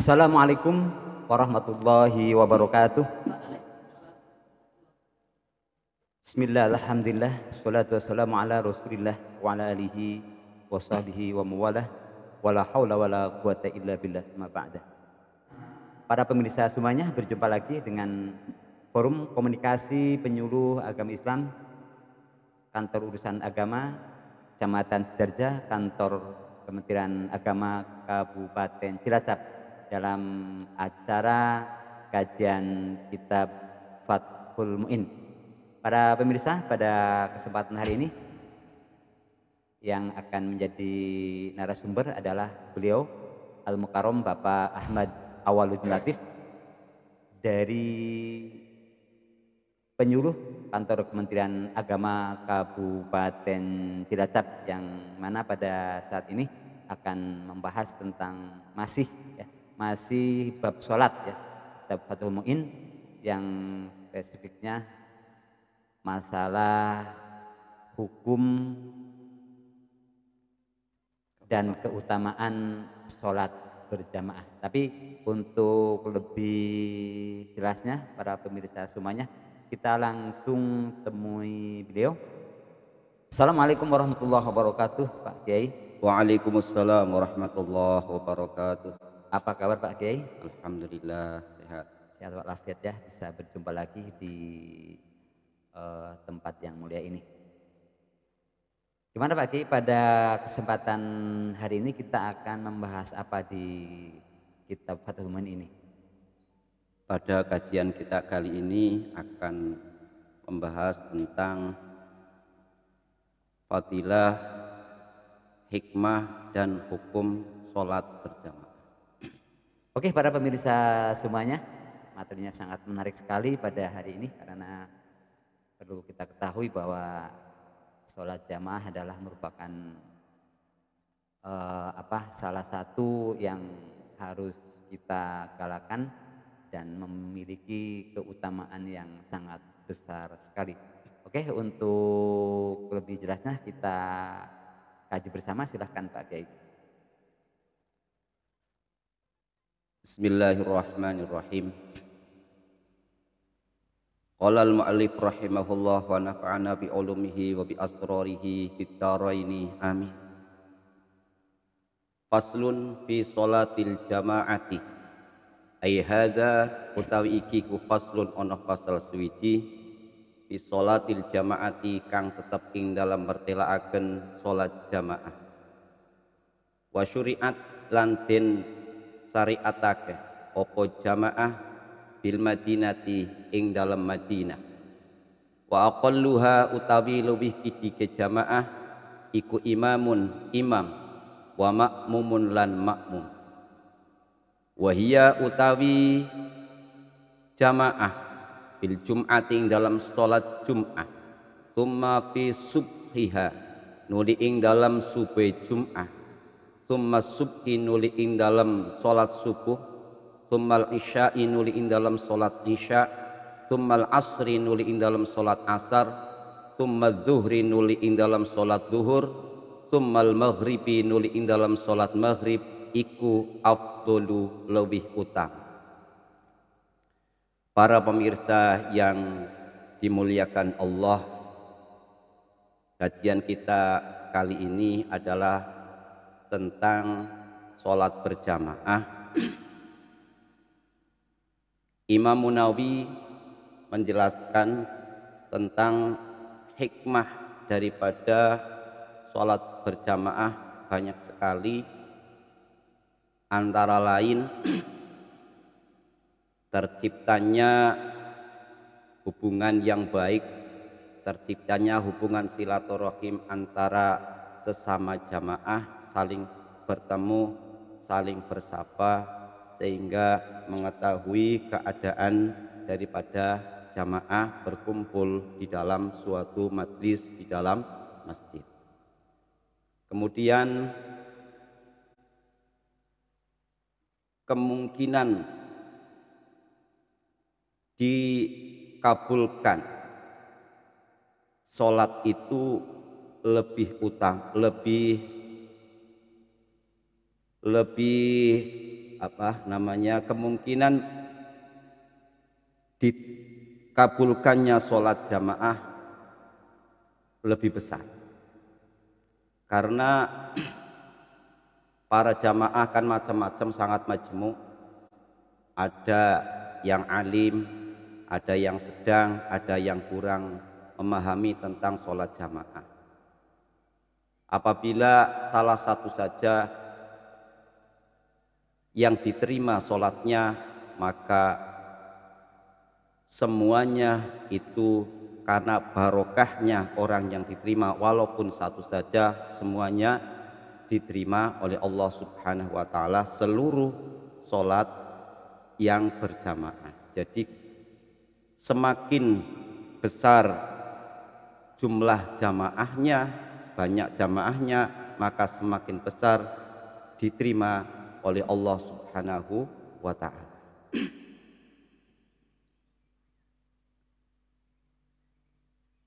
Assalamualaikum warahmatullahi wabarakatuh. Bismillah, alhamdulillah, salatu wassalamu ala rasulillah wa ala alihi wa sahbihi wa mawalah, wala hawla wala quwata illa billah ma ba'da. Para pemirsa semuanya, berjumpa lagi dengan Forum Komunikasi Penyuluh Agama Islam Kantor Urusan Agama Kecamatan Sidarja, Kantor Kementerian Agama Kabupaten Cilacap, dalam acara kajian kitab Fathul Mu'in. Para pemirsa, pada kesempatan hari ini yang akan menjadi narasumber adalah beliau Al-Mukarram Bapak Ahmad Awwaluddin Latif dari penyuluh Kantor Kementerian Agama Kabupaten Cilacap, yang mana pada saat ini akan membahas tentang masih bab sholat ya, kitab Fathul Mu'in, yang spesifiknya masalah hukum dan keutamaan sholat berjamaah. Tapi untuk lebih jelasnya para pemirsa semuanya, kita langsung temui beliau. Assalamualaikum warahmatullahi wabarakatuh, Pak Kiai. Waalaikumsalam warahmatullahi wabarakatuh. Apa kabar Pak Kiai? Alhamdulillah sehat. Sehat walafiat ya, bisa berjumpa lagi di tempat yang mulia ini. Gimana Pak Kiai, pada kesempatan hari ini kita akan membahas apa di kitab Fathul Mu'in ini? Pada kajian kita kali ini akan membahas tentang fadilah, hikmah, dan hukum sholat berjamaah. Oke, para pemirsa semuanya, materinya sangat menarik sekali pada hari ini, karena perlu kita ketahui bahwa sholat jamaah adalah merupakan salah satu yang harus kita galakan dan memiliki keutamaan yang sangat besar sekali. Oke, untuk lebih jelasnya kita kaji bersama, silahkan Pak Kiai. Bismillahirrahmanirrahim. Qala al-mu'allif rahimahullah wa nafa'ana bi ulumihi wa bi asrarihi fid dharaini amin. Faslun fi sholatil jama'ati. Ai hadza utawi iki ku faslun ana fasal suwiji fi sholatil jama'ati kang tetep ing dalam mertelaaken salat jamaah. Wa syuri'at lan den syariatake apa jamaah bil madinati ing dalam Madinah. Wa aqalluha utawi luwih kidike jamaah iku imamun imam wa makmumun lan makmum. Wa hiya utawi jamaah bil jum'ati ing dalam salat Jum'ah, summa fi subhiha nuli ing dalam subuh Jum'ah, summa subhi nuli ing dalam salat subuh, summal isya'i nuli ing dalam salat isya', summal asri nuli ing dalam salat asar, summal zuhri nuli ing dalam salat zuhur, summal maghribi nuli ing dalam salat maghrib, iku afdolu lebih utama. Para pemirsa yang dimuliakan Allah, kajian kita kali ini adalah tentang sholat berjamaah. Imam Munawi menjelaskan tentang hikmah daripada sholat berjamaah banyak sekali, antara lain terciptanya hubungan yang baik, terciptanya hubungan silaturahim antara sesama jamaah, saling bertemu, saling bersapa, sehingga mengetahui keadaan daripada jamaah berkumpul di dalam suatu majlis di dalam masjid. Kemudian kemungkinan dikabulkan sholat itu lebih kemungkinan dikabulkannya sholat jamaah lebih besar, karena para jamaah kan macam-macam, sangat majmuk. Ada yang alim, ada yang sedang, ada yang kurang memahami tentang sholat jamaah. Apabila salah satu saja yang diterima sholatnya, maka semuanya itu karena barokahnya orang yang diterima, walaupun satu saja, semuanya diterima oleh Allah Subhanahu wa Ta'ala, seluruh sholat yang berjamaah. Jadi semakin besar jumlah jamaahnya, banyak jamaahnya, maka semakin besar diterima oleh Allah Subhanahu wa Ta'ala.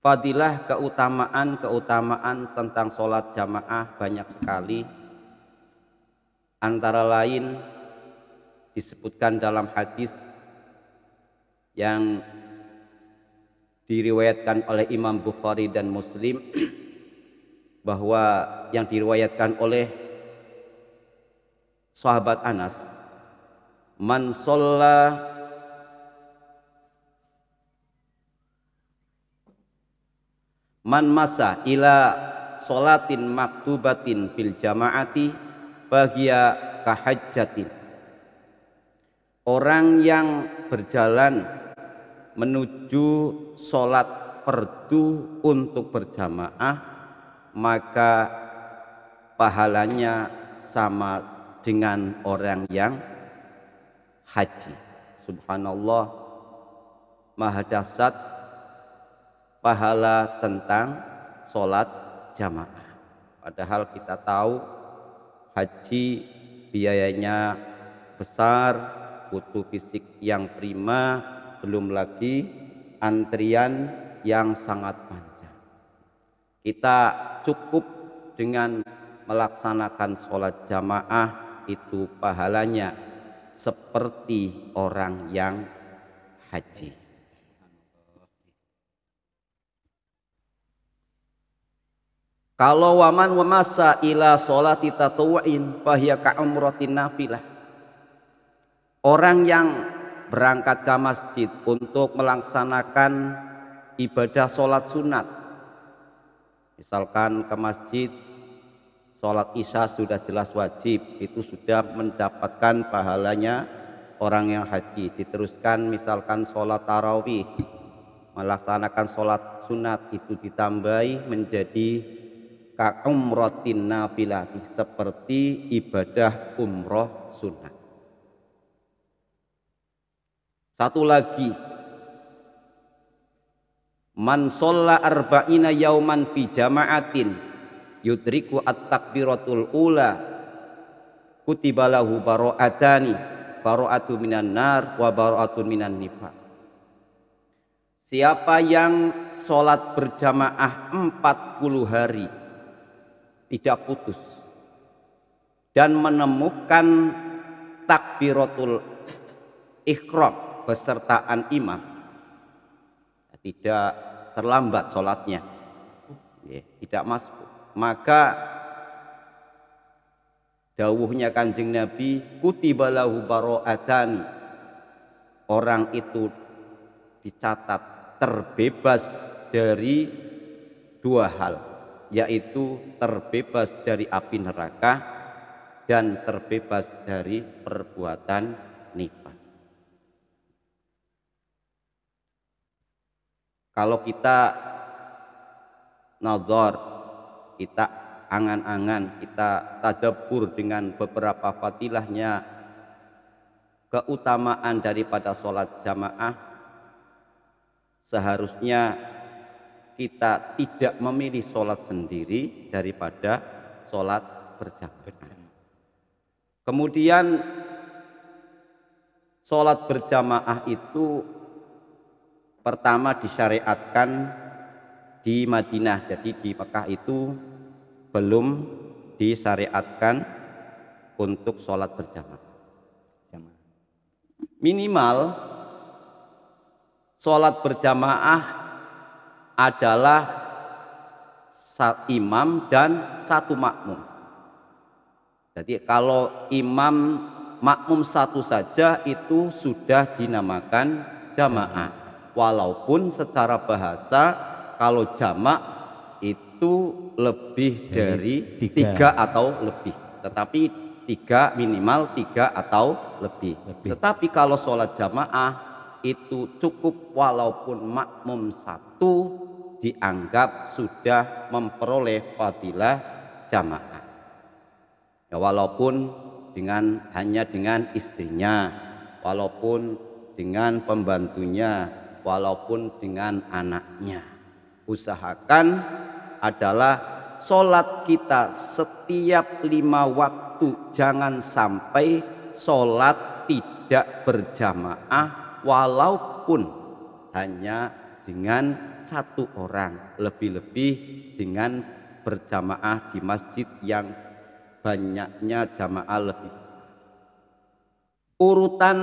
Fadilah, keutamaan tentang sholat jamaah banyak sekali. Antara lain disebutkan dalam hadis yang diriwayatkan oleh Imam Bukhari dan Muslim, bahwa yang diriwayatkan oleh sahabat Anas, man masa ila sholatin maktubatin fil jamaati bahagia kahajjatin. Orang yang berjalan menuju sholat fardu untuk berjamaah, maka pahalanya sama dengan orang yang haji. Subhanallah, maha dahsyat pahala tentang sholat jamaah. Padahal kita tahu haji biayanya besar, butuh fisik yang prima, belum lagi antrian yang sangat panjang. Kita cukup dengan melaksanakan sholat jamaah, itu pahalanya seperti orang yang haji. Kalau waman wamasa ila sholati tatawu'in fahiya ka'umratin nafilah. Orang yang berangkat ke masjid untuk melaksanakan ibadah sholat sunat, misalkan ke masjid sholat isya sudah jelas wajib, itu sudah mendapatkan pahalanya orang yang haji. Diteruskan misalkan sholat tarawih, melaksanakan sholat sunat, itu ditambahi menjadi ka'umratin nafilati, seperti ibadah umroh sunat. Satu lagi, man sholla arba'ina yauman fi jama'atin yudriku at-takbiratul ula kutiba lahu baro'atani, baro'atu minan nar wa baro'atu minan nifaq. Siapa yang sholat berjamaah 40 hari tidak putus dan menemukan takbiratul ihram besertaan imam, tidak terlambat sholatnya, tidak masuk, maka dawuhnya Kanjeng Nabi, kutiba lahu baro'atani, orang itu dicatat terbebas dari dua hal, yaitu terbebas dari api neraka dan terbebas dari perbuatan nifaq. Kalau kita nazar, kita angan-angan, kita tadabbur dengan beberapa fadilahnya, keutamaan daripada sholat jamaah, seharusnya kita tidak memilih sholat sendiri daripada sholat berjamaah. Kemudian sholat berjamaah itu pertama disyariatkan di Madinah, jadi di Mekah itu belum disyariatkan untuk sholat berjamaah. Minimal sholat berjamaah adalah imam dan satu makmum. Jadi kalau imam makmum satu saja itu sudah dinamakan jamaah. Walaupun secara bahasa kalau jamak itu lebih dari tiga atau lebih. Tetapi minimal tiga atau lebih. Tetapi kalau sholat jamaah itu cukup walaupun makmum satu dianggap sudah memperoleh fadilah jamaah. Ya, walaupun hanya dengan istrinya, walaupun dengan pembantunya, walaupun dengan anaknya. Usahakan adalah sholat kita setiap 5 waktu jangan sampai sholat tidak berjamaah walaupun hanya dengan satu orang, lebih-lebih dengan berjamaah di masjid yang banyaknya jamaah lebih besar. Urutan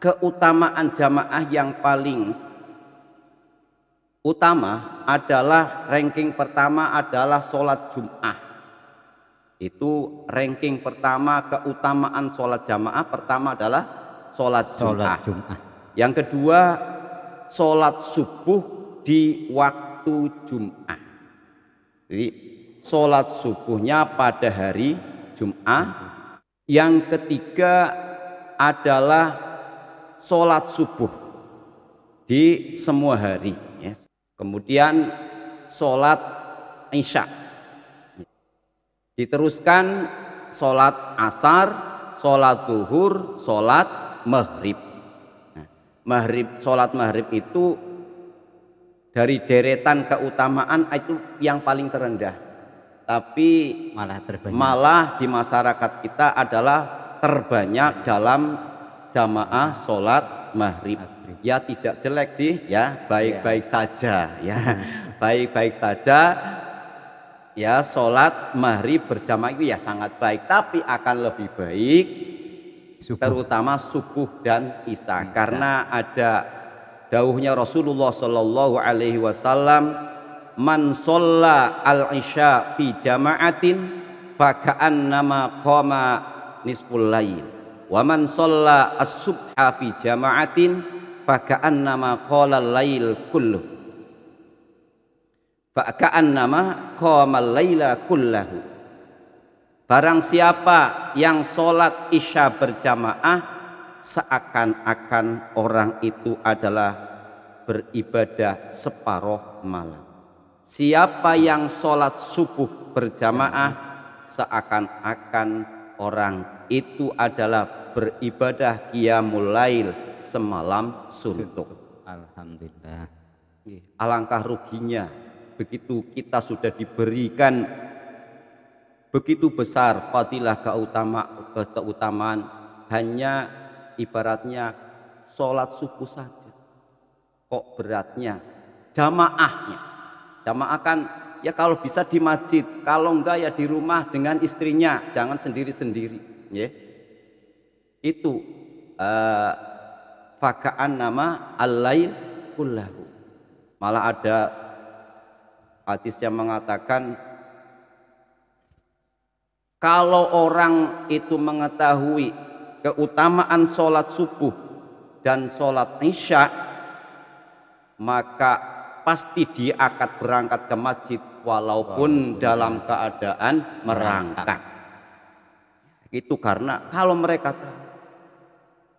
keutamaan jamaah yang paling utama adalah ranking pertama adalah sholat Jum'ah. Itu ranking pertama keutamaan sholat jamaah pertama adalah sholat Jum'ah. Yang kedua sholat subuh di waktu Jum'ah. Jadi sholat subuhnya pada hari Jum'ah. Yang ketiga adalah sholat subuh di semua hari. Kemudian sholat Isya. Diteruskan sholat asar, sholat zuhur, sholat maghrib. Sholat maghrib itu dari deretan keutamaan itu yang paling terendah. Tapi malah di masyarakat kita adalah terbanyak dalam jamaah sholat maghrib. Ya tidak jelek sih, ya baik-baik saja, ya baik-baik saja. Ya sholat maghrib berjamaah itu ya sangat baik, tapi akan lebih baik terutama subuh dan isya, karena ada dawuhnya Rasulullah Shallallahu Alaihi Wasallam, man sholla al-isya fi jama'atin faka'annama qama nisful lail, wa man sholla as-subha fi jama'atin faka'annama qala al-lail kulluh, faka'annama qama al-laila kullahu. Barang siapa yang sholat isya berjamaah, seakan-akan orang itu adalah beribadah separuh malam. Siapa yang sholat subuh berjamaah, seakan-akan orang itu adalah beribadah qiyamul lail semalam suntuk. Alhamdulillah. Alangkah ruginya begitu kita sudah diberikan begitu besar fadilah keutamaan, hanya ibaratnya sholat subuh saja. Kok beratnya jamaahnya? Jamaah kan ya kalau bisa di masjid, kalau enggak ya di rumah dengan istrinya, jangan sendiri-sendiri. Ya. Itu faka'an nama al-lail kullahu. Malah ada hadis yang mengatakan kalau orang itu mengetahui keutamaan sholat subuh dan sholat isya, maka pasti dia akan berangkat ke masjid walaupun dalam keadaan merangkak. Itu karena kalau mereka tahu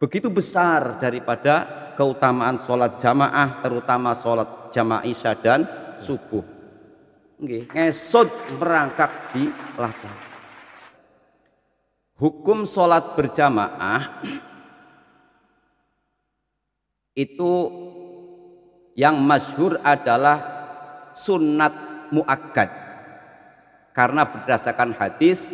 begitu besar daripada keutamaan sholat jamaah, terutama sholat jamaah isya dan subuh, ngesot merangkak di lapangan. Hukum sholat berjamaah itu yang masyhur adalah sunnat muakkad, karena berdasarkan hadis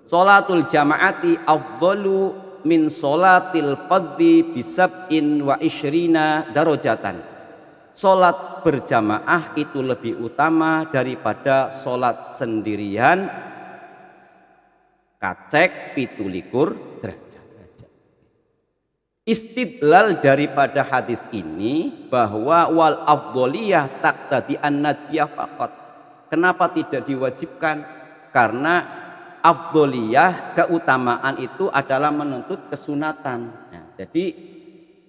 sholatul jamaati afdalu min sholatil fardhi bisab'in wa ishrina darajatan. Sholat berjamaah itu lebih utama daripada sholat sendirian kacek 17 derajat. Istidlal daripada hadis ini bahwa wal afdholiyah taqtadi an-nadiyah faqat. Kenapa tidak diwajibkan? Karena afdholiyah, keutamaan itu adalah menuntut kesunatan. Nah, jadi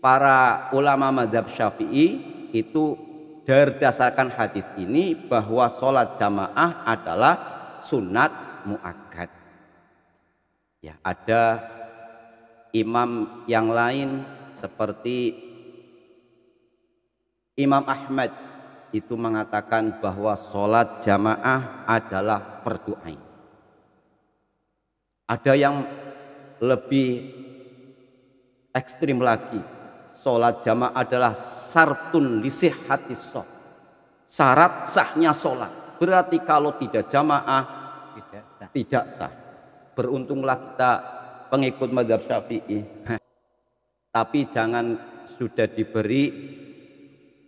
para ulama mazhab Syafi'i itu berdasarkan hadis ini bahwa sholat jamaah adalah sunat muakkad. Ya, ada imam yang lain seperti Imam Ahmad itu mengatakan bahwa sholat jamaah adalah fardu ain. Ada yang lebih ekstrim lagi, sholat jamaah adalah syartun lisihhatis shalah, syarat sahnya sholat. Berarti kalau tidak jamaah tidak sah. Beruntunglah kita pengikut mazhab Syafi'i. Tapi jangan, sudah diberi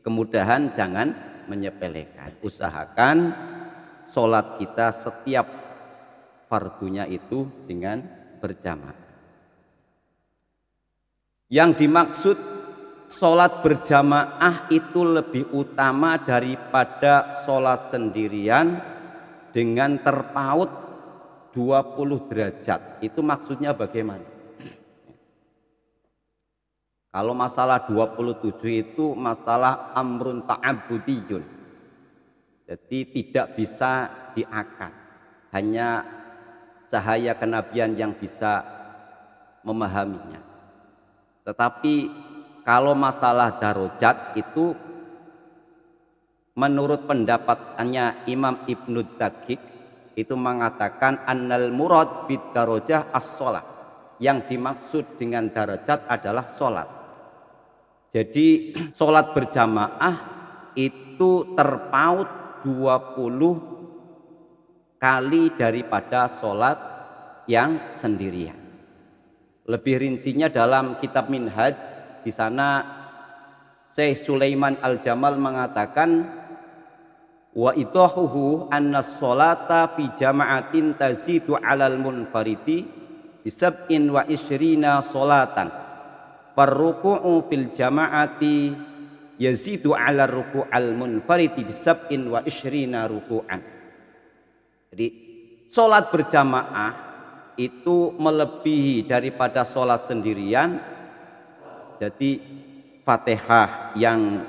kemudahan, jangan menyepelekan. Usahakan sholat kita setiap fardunya itu dengan berjamaah. Yang dimaksud sholat berjamaah itu lebih utama daripada sholat sendirian dengan terpaut 20 derajat. Itu maksudnya bagaimana? Kalau masalah 27 itu masalah amrun ta'abudiyun. Jadi tidak bisa diakad. Hanya cahaya kenabian yang bisa memahaminya. Tetapi kalau masalah darajat itu menurut pendapatnya Imam Ibnu Daqiq itu mengatakan annal murad bid darajah as-shalah. Yang dimaksud dengan darajat adalah sholat. Jadi sholat berjamaah itu terpaut 20 kali daripada sholat yang sendirian. Lebih rincinya dalam kitab Minhaj, di sana Syekh Sulaiman Al-Jamal mengatakan wa idahuhu anna sholata fi jama'atin tazidu 'alal munfaridi bisab'in wa ishrina sholatan farruku'u fil jama'ati yazidu 'ala ruku'al munfaridi bisab'in wa ishrina ruku'an. Jadi sholat berjamaah itu melebihi daripada sholat sendirian. Jadi Fatihah yang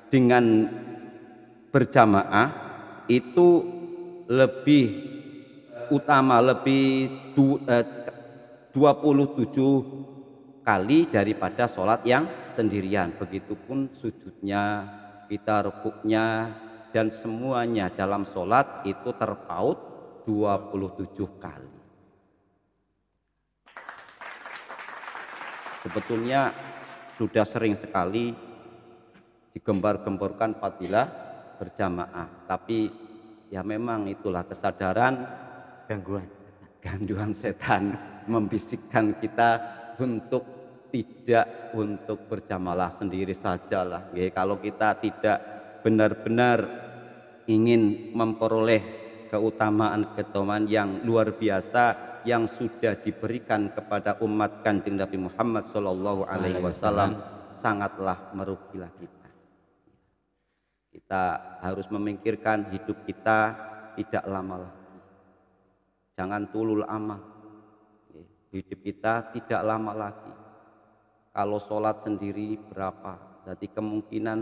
dengan berjamaah itu lebih utama, lebih 27 kali daripada sholat yang sendirian. Begitupun sujudnya, kita rukuknya, dan semuanya dalam sholat itu terpaut 27 kali. Sebetulnya sudah sering sekali digembar-gemborkan fadilah berjamaah, tapi ya memang itulah kesadaran gangguan setan membisikkan kita untuk tidak untuk berjamaah sendiri sajalah. Kalau kita tidak benar-benar ingin memperoleh keutamaan yang luar biasa yang sudah diberikan kepada umat Kanjeng Nabi Muhammad Shallallahu Alaihi Wasallam, sangatlah merugilah kita. Kita harus memikirkan hidup kita tidak lama lagi. Jangan tulul amal. Hidup kita tidak lama lagi. Kalau sholat sendiri berapa? Jadi kemungkinan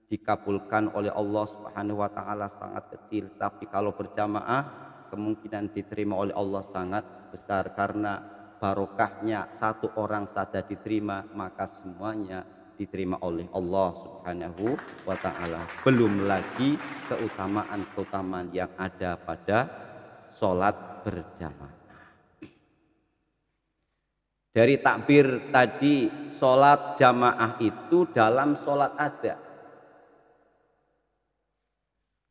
dikabulkan oleh Allah Subhanahu wa taala sangat kecil, tapi kalau berjamaah kemungkinan diterima oleh Allah sangat besar, karena barokahnya satu orang saja diterima, maka semuanya diterima oleh Allah Subhanahu wa taala. Belum lagi keutamaan-keutamaan yang ada pada sholat berjamaah. Dari takbir tadi, sholat jamaah itu dalam sholat ada.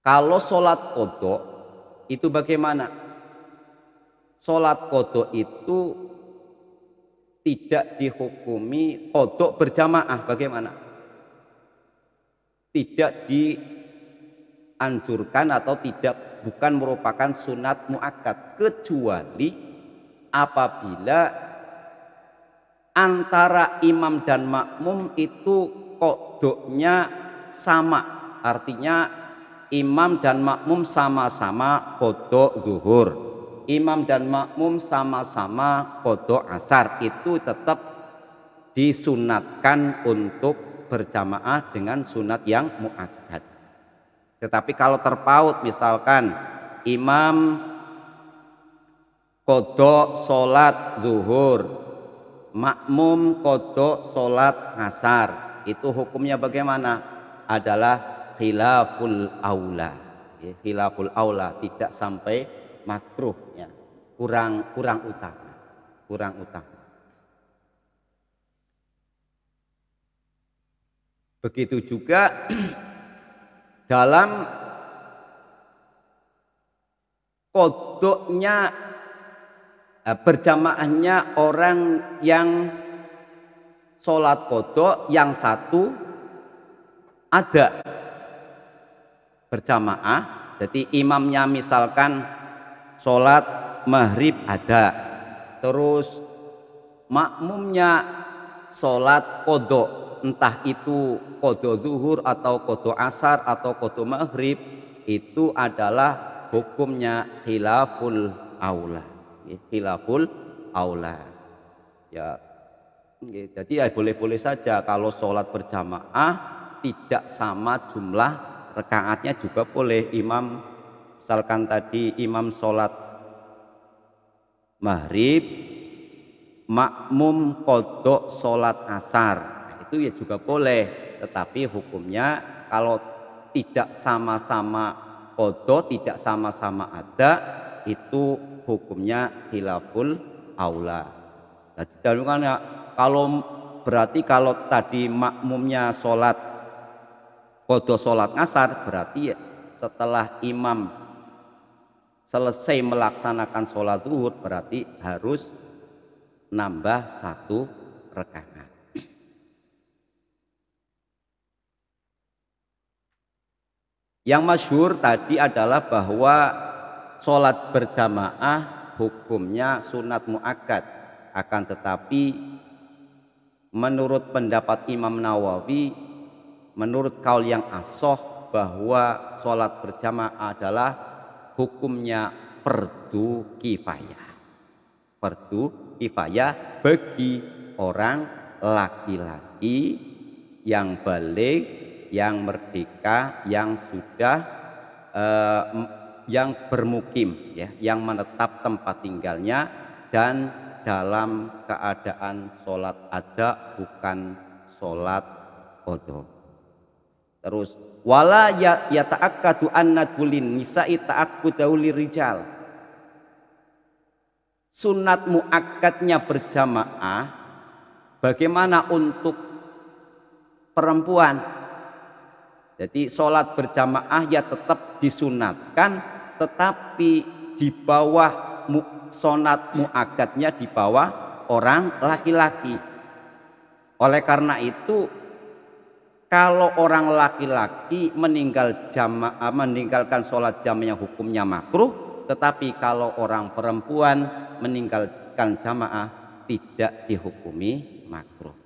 Kalau sholat qodho itu bagaimana? Sholat qodho itu tidak dihukumi qodho berjamaah, bagaimana? Tidak dianjurkan atau bukan merupakan sunat muakkad, kecuali apabila antara imam dan makmum itu qodoknya sama, artinya imam dan makmum sama-sama qodok zuhur, imam dan makmum sama-sama qodok asar, itu tetap disunatkan untuk berjamaah dengan sunat yang muakkad. Tetapi kalau terpaut, misalkan imam qodok sholat zuhur, makmum qodok sholat asar, itu hukumnya bagaimana? Adalah khilaful aula, ya, khilaful aula, tidak sampai makruh, ya, kurang utama. Begitu juga dalam qodoknya berjamaahnya orang yang sholat qodok, yang satu ada berjamaah. Jadi imamnya misalkan sholat maghrib ada, terus makmumnya sholat qodok, entah itu qodok zuhur atau qodok asar atau qodok maghrib, itu adalah hukumnya khilaful aula, khilaful aula, ya. Jadi ya boleh-boleh saja kalau sholat berjamaah tidak sama jumlah rakaatnya juga boleh. Imam misalkan tadi imam sholat maghrib, makmum qodok sholat asar, nah, itu ya juga boleh. Tetapi hukumnya kalau tidak sama-sama qodok, tidak sama-sama ada, itu hukumnya khilaful aula. Jadi kalau berarti kalau tadi makmumnya sholat qodok sholat asar, berarti setelah imam selesai melaksanakan sholat zuhur berarti harus nambah 1 rakaat. Yang masyhur tadi adalah bahwa sholat berjamaah hukumnya sunat muakkad, akan tetapi menurut pendapat Imam Nawawi, menurut kaul yang ashah, bahwa sholat berjamaah adalah hukumnya fardu kifayah. Fardu kifayah bagi orang laki-laki yang baligh, yang merdeka, yang sudah yang bermukim, ya, yang menetap tempat tinggalnya dan dalam keadaan sholat ada, bukan sholat qodho. Terus wala yata'akkadu anna kulin nisa'i ta'akkudahu lirijal. Sunat muakkadnya berjamaah bagaimana untuk perempuan? Jadi sholat berjamaah ya tetap disunatkan, tetapi di bawah sunat muakkadnya di bawah orang laki-laki. Oleh karena itu, kalau orang laki-laki meninggalkan sholat jamaah yang hukumnya makruh, tetapi kalau orang perempuan meninggalkan jamaah tidak dihukumi makruh.